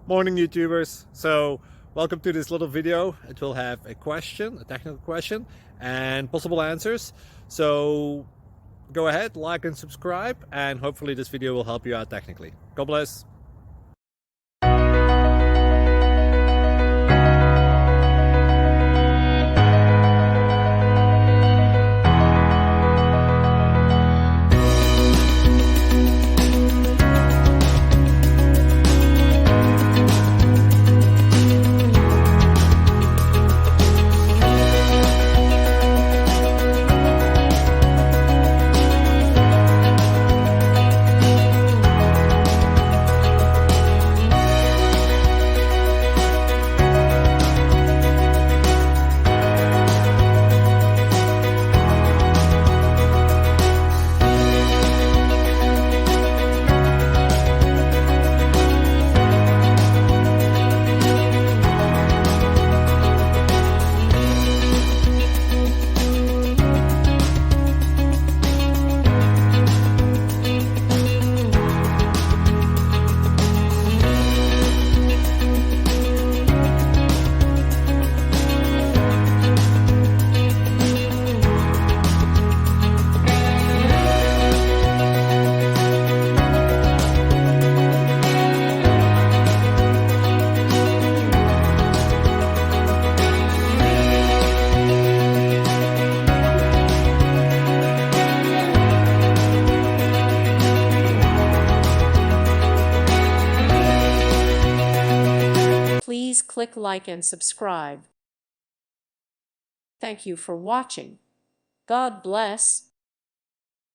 Morning YouTubers. So welcome to this little video. It will have a question, a technical question, and possible answers. So go ahead, like and subscribe, and hopefully this video will help you out technically. God bless. Please click like and subscribe. Thank you for watching. God bless.